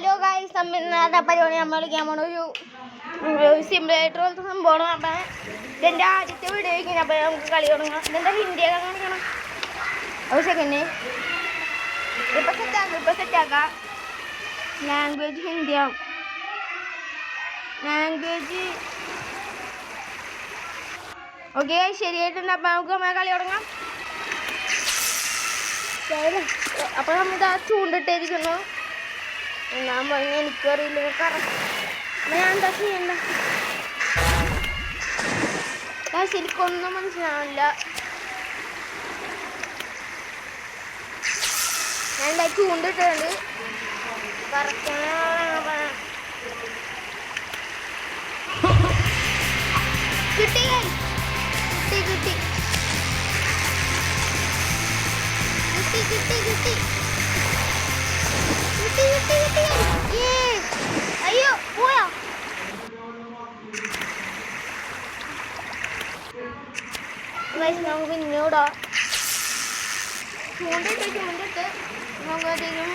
Hello guys, ഇന്നത്തെ പരിപാടി നമ്മൾ കളിക്കാൻ പോണ ഒരു സിമുലേറ്റർ പോലത്തെ സംഭവമാണ്. അപ്പം ഇതെൻ്റെ ആദ്യത്തെ വീഡിയോ ആയിരിക്കും. അപ്പം നമുക്ക് കളി തുടങ്ങാം. ഇതെന്താ ഹിന്ദിയൊക്കെ കാണിക്കണം. ഒരു സെക്കൻഡ്, ഇപ്പം സെറ്റാക്കാം. ലാംഗ്വേജ് ഹിന്ദിയാവും. ലാംഗ്വേജ് ഓക്കെ, ശരിയായിട്ടുണ്ട്. അപ്പം നമുക്ക് നമ്മളെ കളി തുടങ്ങാം. അപ്പം നമ്മളിതാ ചൂണ്ടിട്ടിരിക്കുന്നു. ഞാൻ പറഞ്ഞ എനിക്കറിയില്ല, ഞാൻ എന്താ ചെയ്യണ്ട. ശരിക്കൊന്നും മനസ്സിലാവില്ല. ഞാൻ എന്താ ചൂണ്ടിട്ടുണ്ട്. കിട്ടി കിട്ടി കിട്ടി കിട്ടി കിട്ടി കിട്ടി കിട്ടി കിട്ടി കിട്ടി. അയ്യോ പോയാ. നമുക്ക് പിന്നോടാ ചൂണ്ടിട്ട് നമുക്ക് അധികം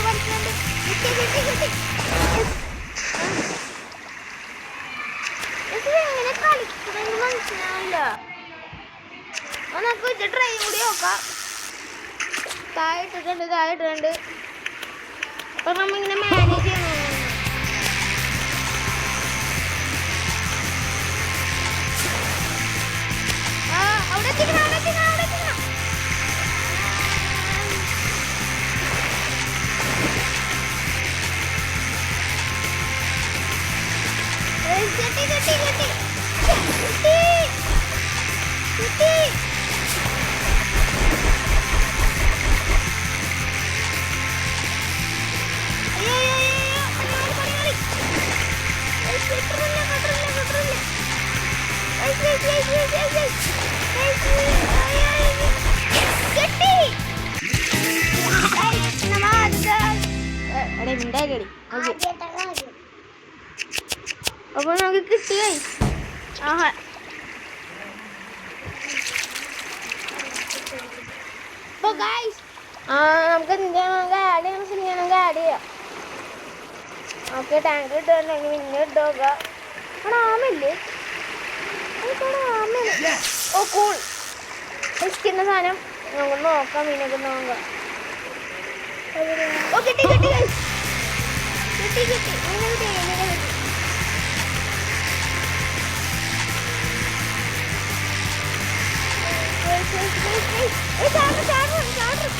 വലിക്കണ്ട്. കിട്ടി കിട്ടി കിട്ടി. എങ്ങനെ കളിക്കണമെന്ന് മനസ്സിലാവില്ല. നമുക്ക് ഇത് ട്രെയിൻ കൂടി നോക്കാം. താഴെ ഇട്ടിട്ടുണ്ട്. അപ്പൊ നമ്മിങ്ങനെ മാനേജ് ചെയ്യണം. അവിടെ എത്തിക്കണം. അപ്പൊ നമുക്ക് കിട്ടിയേ. ആഹാ, അപ്പൊ ഗൈസ് നമുക്ക് എന്താണ് ആഡ് ചെയ്യാം. ഓക്കെ, ടാങ്ക് ഇട്ടുണ്ടെങ്കിൽ പിന്നെ ഇട്ടോക്ക. ആമല്ലേ? ഓ കൂൾ. ഇഷ്ടിക്കുന്ന സാധനം നമുക്ക് നോക്കാം. മീനൊക്കെ നോക്കാം. ഓ കിട്ടി കിട്ടി ഗൈസ്. കിട്ടി മീനെ കിട്ടി. ചാടും.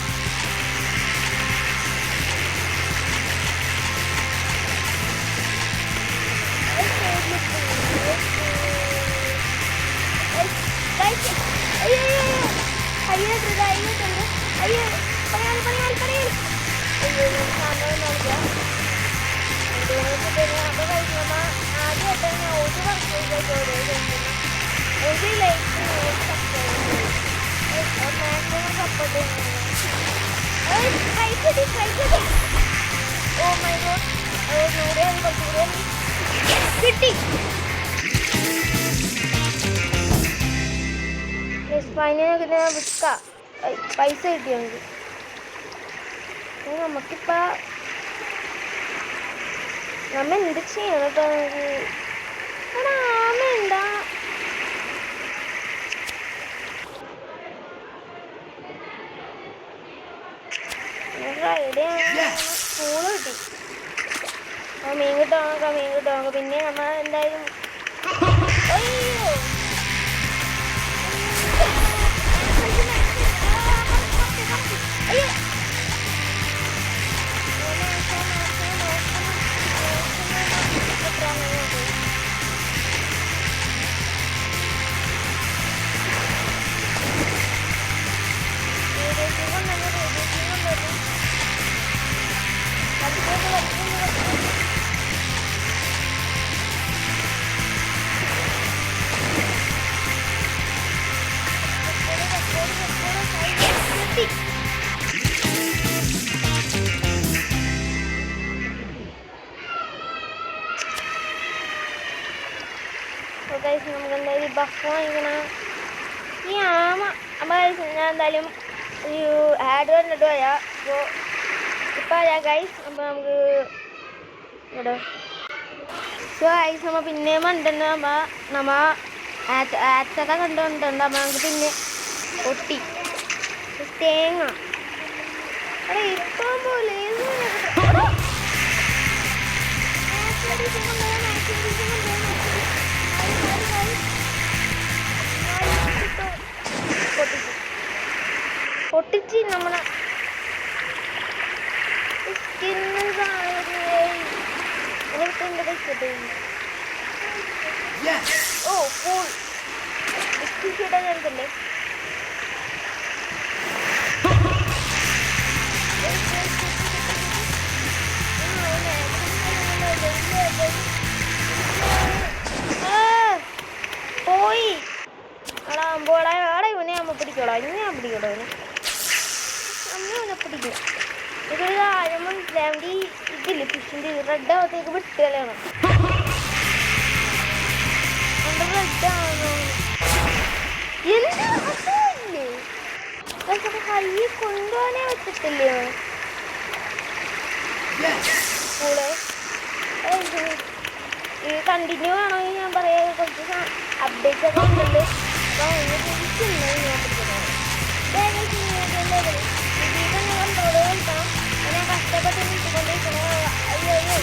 കിട്ടി. ഫൈനൊക്കെ വിൽക്കാം. പൈസ കിട്ടി നമുക്കിപ്പ നമ്മ എന്ത് ചെയ്യണം കേട്ടോ. ആമ എന്താ സ്കൂള് കിട്ടി. മീൻ കിട്ടോ. പിന്നെ നമ്മ എന്തായാലും അയ്യോ നമുക്ക് എന്തായാലും ബഫ് വാങ്ങിക്കണം. ഈ ആമ അപ്പോൾ ഞാൻ എന്തായാലും ഒരു ആഡ് വന്നിട്ട് വരാം. അപ്പോൾ ഇപ്പോൾ വരാം ഗൈസ്. അപ്പോൾ നമുക്ക് ഇവിടെ സോ ഗൈസ് നമ്മൾ പിന്നെ കണ്ടിട്ടുണ്ട്. നമ്മ ആഡ്സൊക്കെ കണ്ടുകൊണ്ടുണ്ട്. അപ്പോൾ നമുക്ക് പിന്നെ ഒട്ടി തേങ്ങ അവിടെ ഇപ്പം പോലെ പൊട്ടിച്ച് നമ്മളെ ഓ കൂൾ ഞാനല്ലേ പോയി ആടാകുമ്പോൾ ആടെ ഇവനെ നമ്മൾ പിടിക്കോളാം. ഇനി ഞാൻ പിടിക്കോളൂ അവനെ. അമ്മ പിടിക്കും. ഇതൊരു കാര്യം മനസ്സിലാവേണ്ടി ഇതില്ലേ ഫിഷിൻ്റെ റെഡ് ആവത്തേക്ക് വിട്ടുകളയാണ്. റെഡാണോ എന്താ അതല്ലേ കൈ കൊണ്ടുപോകാനേ പറ്റത്തില്ലേ സ്കൂള്. ഈ കണ്ടിന്യൂ ആണെങ്കിൽ ഞാൻ പറയാം കുറച്ച് അപ്ഡേറ്റ്സ് ഒക്കെ ഉണ്ടല്ലോ. അപ്പോൾ അതിനെ കുറിച്ചുണ്ട് ഞാൻ പിടിക്കുന്നത്. ഇതിനെ കണ്ടോളൂ കളിക്കണം. ഞാൻ കഷ്ടപ്പെട്ട് നിൽക്കൊണ്ടിരിക്കണോ. അയ്യോ അയ്യോ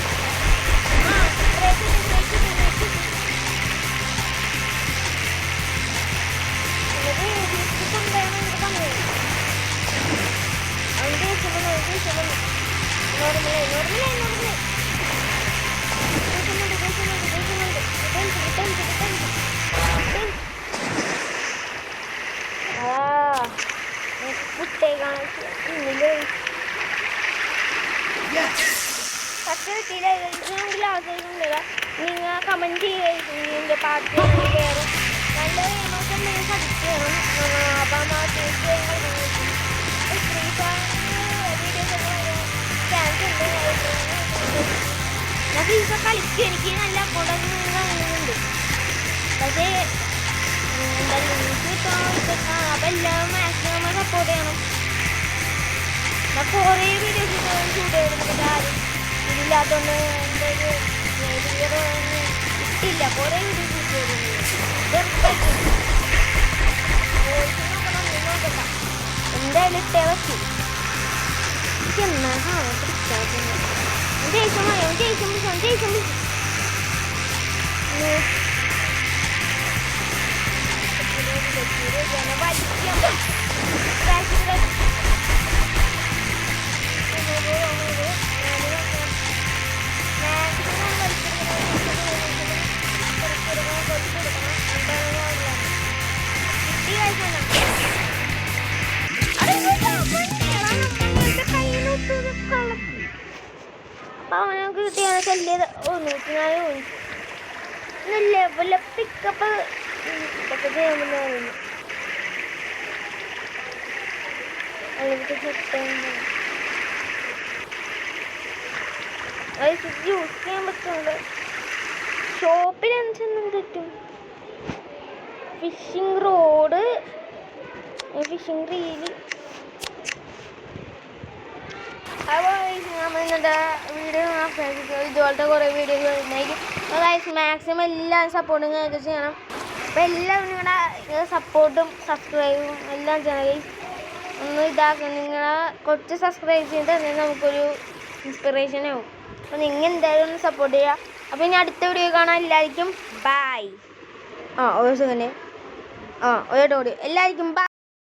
നിങ്ങൾ കമൻറ്റ് ചെയ്യുക പാട്ട് കയറും നല്ല നമുക്ക് എന്തെങ്കിലും സജസ്റ്റ് ചെയ്യണം. അപ്പം ആ വീഡിയോസ് ചാൻസ് ഉണ്ട്. ഞാൻ ഫീസൊക്കെ കളിക്കും. എനിക്ക് നല്ല അക്കൗണ്ടൊക്കെ ഉണ്ട്. പക്ഷേ എന്തായാലും ന്യൂസ് കിട്ടാൻ അപ്പം എല്ലാവരും മാക്സിമം സപ്പോർട്ട് ചെയ്യണം. ഞാൻ കുറേ വീഡിയോസ് ഷൂട്ട് ചെയ്തിട്ടുണ്ട്. ആരും ഇതില്ലാത്തതുകൊണ്ട് എൻ്റെ ഒരു ഇട്ടില്ല. കുറേ വീഡിയോസ് ഷൂട്ട് ചെയ്തിട്ടുണ്ട്. എന്തായാലും ഇട്ടേ പറ്റി. എനിക്ക് എന്നാ പിടിച്ചാൽ ജയിക്കാൻ മതി. ജയിക്കാൻ അവനക്ക് കിട്ടിയ ശല്യത് 104 ലെവല് പിക്കപ്പ് ഇതൊക്കെ ചെയ്യാമെന്ന് പറയുന്നു. യൂസ് ചെയ്യാൻ പറ്റുന്നുണ്ട്. ഷോപ്പിൽ എന്തെന്നും തെറ്റും. Fishing rod, fishing reel. അപ്പോൾ ഇന്നത്തെ വീഡിയോ ഇതുപോലത്തെ കുറേ വീഡിയോസ് വരുന്നതായിരിക്കും. മാക്സിമം എല്ലാം സപ്പോർട്ടും നിങ്ങൾക്ക് ചെയ്യണം. അപ്പോൾ എല്ലാവരും നിങ്ങളുടെ സപ്പോർട്ടും സബ്സ്ക്രൈബും എല്ലാം ചെയ്യണം. ഒന്ന് ഇതാക്കും. നിങ്ങളെ കുറച്ച് സബ്സ്ക്രൈബ് ചെയ്തിട്ട് നമുക്കൊരു ഇൻസ്പിറേഷൻ ആവും. അപ്പോൾ നിങ്ങൾ എന്തായാലും ഒന്ന് സപ്പോർട്ട് ചെയ്യുക. അപ്പോൾ ഇനി അടുത്ത വീഡിയോ കാണാൻ എല്ലാവർക്കും ബൈ. ഒരു സെക്കൻഡ്. ഒരു എല്ലാവർക്കും ബൈ.